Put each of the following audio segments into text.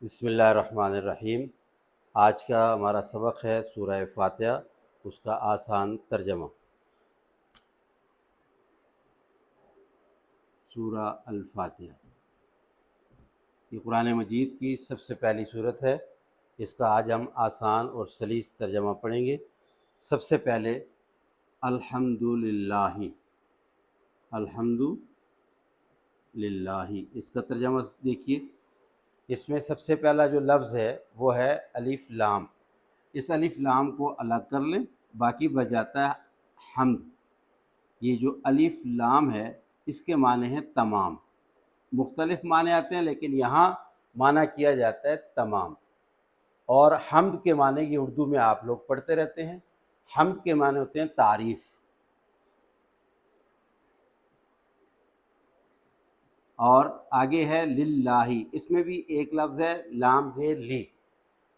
بسم اللہ الرحمن الرحیم۔ آج کا ہمارا سبق ہے سورہ فاتحہ، اس کا آسان ترجمہ۔ سورہ الفاتحہ یہ قرآن مجید کی سب سے پہلی سورت ہے۔ اس کا آج ہم آسان اور سلیس ترجمہ پڑھیں گے۔ سب سے پہلے الحمدللہ، الحمدللہ، اس کا ترجمہ دیکھیے۔ اس میں سب سے پہلا جو لفظ ہے وہ ہے الف لام۔ اس الف لام کو الگ کر لیں، باقی بچ جاتا ہے حمد۔ یہ جو الف لام ہے اس کے معنی ہے تمام۔ مختلف معنی آتے ہیں لیکن یہاں معنی کیا جاتا ہے تمام۔ اور حمد کے معنی یہ اردو میں آپ لوگ پڑھتے رہتے ہیں۔ حمد کے معنی ہوتے ہیں تعریف۔ اور آگے ہے للہ، اس میں بھی ایک لفظ ہے لام زیر لی۔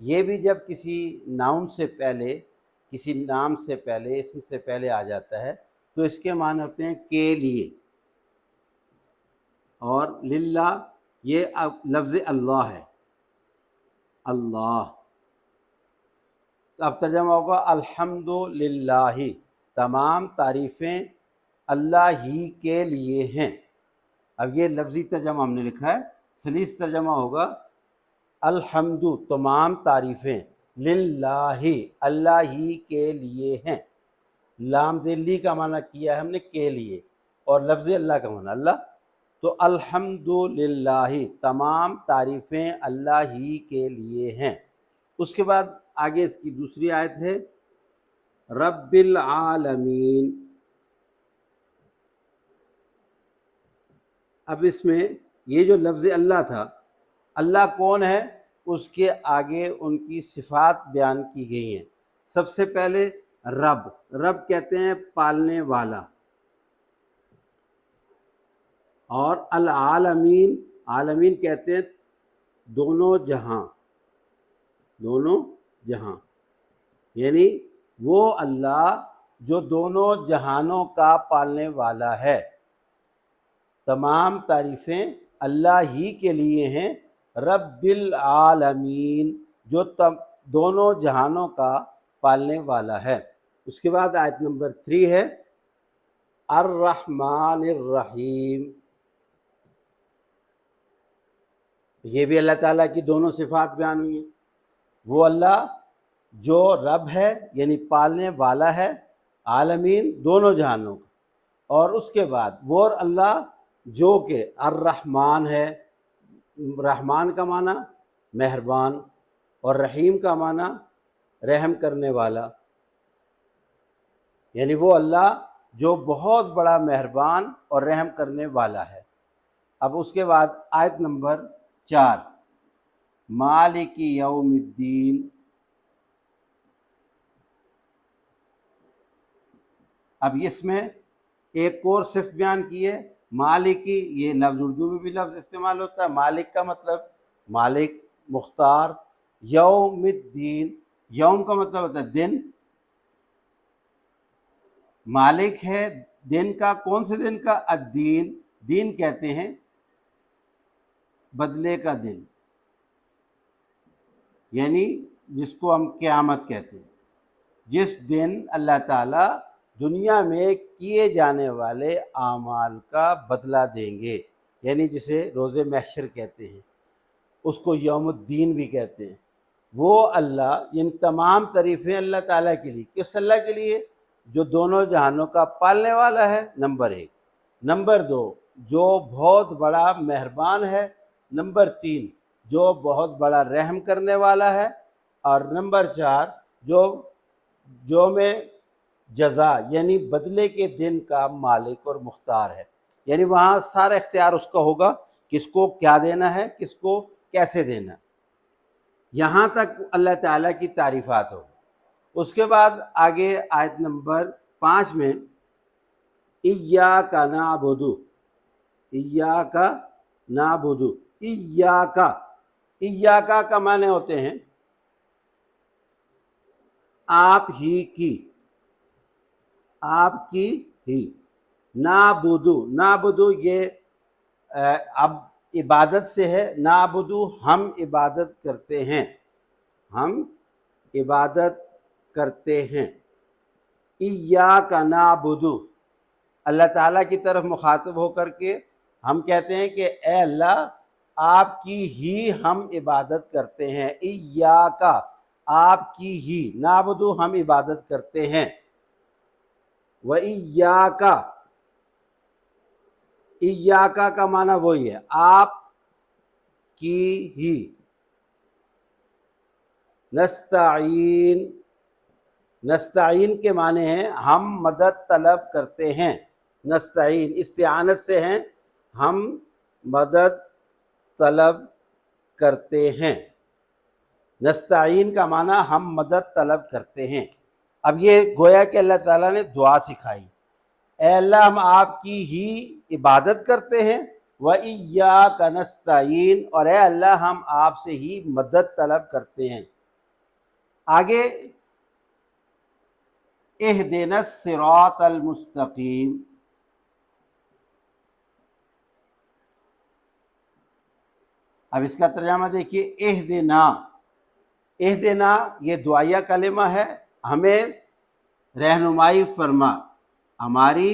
یہ بھی جب کسی ناؤن سے پہلے، کسی نام سے پہلے، اسم سے پہلے آ جاتا ہے تو اس کے معنی ہوتے ہیں کے لیے۔ اور للہ یہ لفظ اللہ ہے، اللہ۔ اب ترجمہ ہوگا الحمدللہ، تمام تعریفیں اللہ ہی کے لیے ہیں۔ اب یہ لفظی ترجمہ ہم نے لکھا ہے، سلیس ترجمہ ہوگا الحمد، تمام تعریفیں، للہ، اللہ ہی کے لیے ہیں۔ لام ذلی کا معنی کیا ہے ہم نے کے لیے، اور لفظ اللہ کا معنی اللہ، تو الحمدللہ، تمام تعریفیں اللہ ہی کے لیے ہیں۔ اس کے بعد آگے اس کی دوسری آیت ہے رب العالمین۔ اب اس میں یہ جو لفظ اللہ تھا، اللہ کون ہے، اس کے آگے ان کی صفات بیان کی گئی ہیں۔ سب سے پہلے رب، رب کہتے ہیں پالنے والا، اور العالمین، عالمین کہتے ہیں دونوں جہاں، دونوں جہاں، یعنی وہ اللہ جو دونوں جہانوں کا پالنے والا ہے۔ تمام تعریفیں اللہ ہی کے لیے ہیں، رب العالمین، جو دونوں جہانوں کا پالنے والا ہے۔ اس کے بعد آیت نمبر 3 ہے الرحمن الرحیم۔ یہ بھی اللہ تعالیٰ کی دونوں صفات بیان ہوئی ہیں۔ وہ اللہ جو رب ہے یعنی پالنے والا ہے، عالمین دونوں جہانوں کا، اور اس کے بعد وہ اللہ جو کہ الرحمن ہے، رحمان کا معنی مہربان، اور رحیم کا معنی رحم کرنے والا، یعنی وہ اللہ جو بہت بڑا مہربان اور رحم کرنے والا ہے۔ اب اس کے بعد آیت نمبر 4 مالک یوم الدین۔ اب اس میں ایک اور صفت بیان کی ہے مالکی، یہ لفظ اردو میں بھی لفظ استعمال ہوتا ہے۔ مالک کا مطلب مالک، مختار۔ یوم الدین، یوم کا مطلب ہوتا ہے دن، مالک ہے دن کا۔ کون سے دن کا؟ الدین، دین کہتے ہیں بدلے کا دن، یعنی جس کو ہم قیامت کہتے ہیں، جس دن اللہ تعالیٰ دنیا میں کیے جانے والے اعمال کا بدلہ دیں گے، یعنی جسے روز محشر کہتے ہیں، اس کو یوم الدین بھی کہتے ہیں۔ وہ اللہ، یعنی تمام تعریفیں اللہ تعالیٰ کے لیے۔ کس اللہ کے لیے؟ جو دونوں جہانوں کا پالنے والا ہے، نمبر 1۔ نمبر 2، جو بہت بڑا مہربان ہے۔ نمبر 3، جو بہت بڑا رحم کرنے والا ہے۔ اور نمبر 4، جو میں جزا یعنی بدلے کے دن کا مالک اور مختار ہے، یعنی وہاں سارا اختیار اس کا ہوگا، کس کو کیا دینا ہے، کس کو کیسے دینا ہے۔ یہاں تک اللہ تعالیٰ کی تعریفات ہوگی۔ اس کے بعد آگے آیت نمبر 5 میں ایاک نعبد، ایاک نعبد، ایاک، ایاک کا معنی ہوتے ہیں آپ ہی کی، آپ کی ہی۔ نعبد، نعبد یہ اب عبادت سے ہے، نعبدو ہم عبادت کرتے ہیں، ہم عبادت کرتے ہیں، ایاک نعبدو اللہ تعالیٰ کی طرف مخاطب ہو کر کے ہم کہتے ہیں کہ اے اللہ آپ کی ہی ہم عبادت کرتے ہیں، ایاک آپ کی ہی، نعبدو ہم عبادت کرتے ہیں، وَإِيَّاكَ ایاک کا معنی وہی ہے، آپ کی ہی، نستعین نستعین کے معنی ہیں ہم مدد طلب کرتے ہیں، نستعین استعانت سے ہیں، ہم مدد طلب کرتے ہیں، نستعین کا معنی ہم مدد طلب کرتے ہیں۔ اب یہ گویا کہ اللہ تعالیٰ نے دعا سکھائی، اے اللہ ہم آپ کی ہی عبادت کرتے ہیں، وَإِيَّاكَ نَسْتَعِينُ اور اے اللہ ہم آپ سے ہی مدد طلب کرتے ہیں۔ آگے اہدنا الصراط المستقیم، اب اس کا ترجمہ دیکھیے، اہدنا یہ دعائیہ کلمہ ہے، ہمیں رہنمائی فرما، ہماری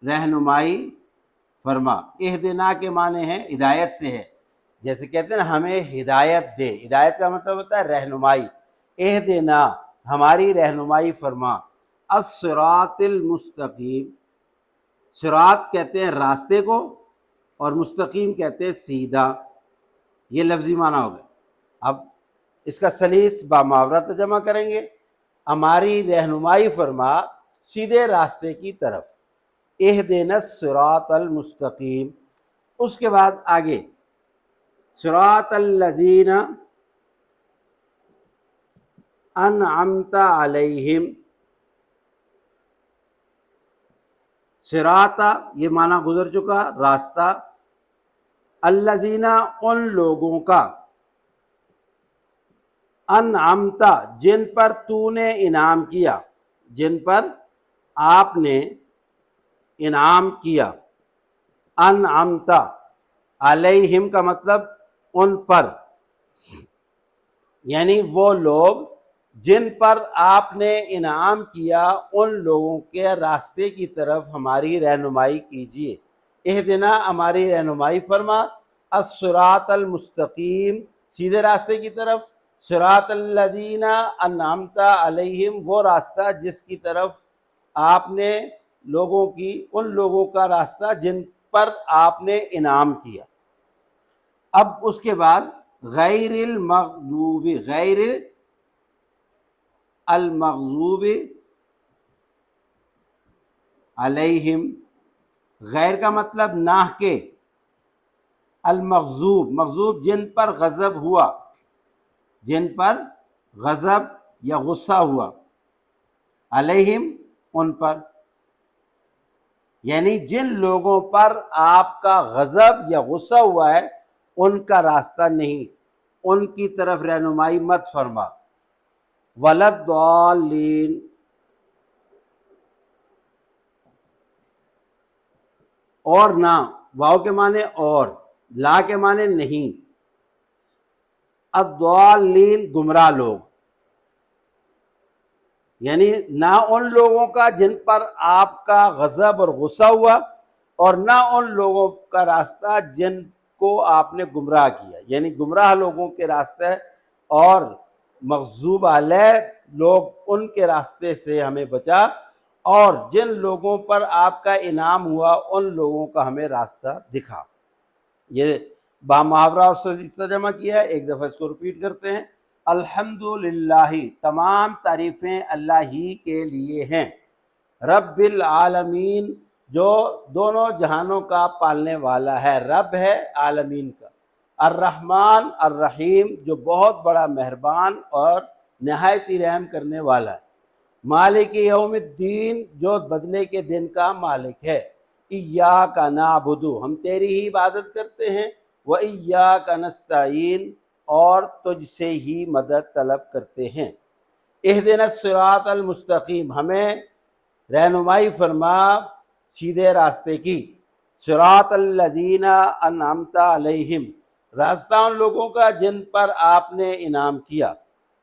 رہنمائی فرما۔ اہدنا کے معنی ہیں ہدایت سے ہے، جیسے کہتے ہیں نا ہمیں ہدایت دے، ہدایت کا مطلب ہوتا ہے رہنمائی، اہدنا ہماری رہنمائی فرما، الصراط المستقیم، صراط کہتے ہیں راستے کو اور مستقیم کہتے ہیں سیدھا، یہ لفظی معنی ہو گئے۔ اب اس کا سلیس بامحاورہ ترجمہ کریں گے، ہماری رہنمائی فرما سیدھے راستے کی طرف، اہدنا الصراط المستقیم۔ اس کے بعد آگے صراط الذین انعمت علیہم، صراط یہ معنی گزر چکا راستہ، الذین ان لوگوں کا، انعمت جن پر تو نے انعام کیا، جن پر آپ نے انعام کیا، انعمت علیہم کا مطلب ان پر، یعنی وہ لوگ جن پر آپ نے انعام کیا ان لوگوں کے راستے کی طرف ہماری رہنمائی کیجیے، اہدنا ہماری رہنمائی فرما، الصراط المستقیم سیدھے راستے کی طرف، صراط الذین انعمت علیہم وہ راستہ جس کی طرف آپ نے لوگوں کی، ان لوگوں کا راستہ جن پر آپ نے انعام کیا۔ اب اس کے بعد غیر المغضوب، غیر المغضوب علیہم، غیر کا مطلب نہ کہ، المغضوب مغضوب جن پر غضب ہوا، جن پر غضب یا غصہ ہوا، علیہم ان پر، یعنی جن لوگوں پر آپ کا غضب یا غصہ ہوا ہے ان کا راستہ نہیں، ان کی طرف رہنمائی مت فرما، ولا الضالین اور نہ، واو کے معنی اور، لا کے معنی نہیں، الضالین گمراہ لوگ، یعنی نہ ان لوگوں کا جن پر آپ کا غضب اور غصہ ہوا، اور نہ ان لوگوں کا راستہ جن کو آپ نے گمراہ کیا، یعنی گمراہ لوگوں کے راستے اور مغضوب علیہ لوگ ان کے راستے سے ہمیں بچا، اور جن لوگوں پر آپ کا انعام ہوا ان لوگوں کا ہمیں راستہ دکھا۔ یہ بامحاورہ اور سلیس ترجمہ کیا ہے، ایک دفعہ اس کو ریپیٹ کرتے ہیں، الحمدللہ تمام تعریفیں اللہ ہی کے لیے ہیں، رب العالمین جو دونوں جہانوں کا پالنے والا ہے، رب ہے عالمین کا، الرحمن الرحیم جو بہت بڑا مہربان اور نہایت ہی رحم کرنے والا ہے، مالک یوم الدین جو بدلے کے دن کا مالک ہے، ایاک نعبد ہم تیری ہی عبادت کرتے ہیں، وایاک نستعین اور تجھ سے ہی مدد طلب کرتے ہیں، اہدنا الصراط المستقیم ہمیں رہنمائی فرما سیدھے راستے کی، صراط الذین انعمت علیہم، راستہ ان لوگوں کا جن پر آپ نے انعام کیا،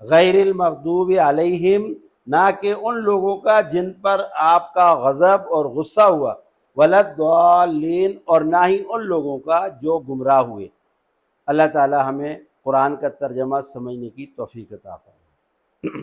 غیر المغضوب علیہم، نہ کہ ان لوگوں کا جن پر آپ کا غضب اور غصہ ہوا، ولا الضالین، اور نہ ہی ان لوگوں کا جو گمراہ ہوئے۔ اللہ تعالی ہمیں قرآن کا ترجمہ سمجھنے کی توفیق عطا فرمائے۔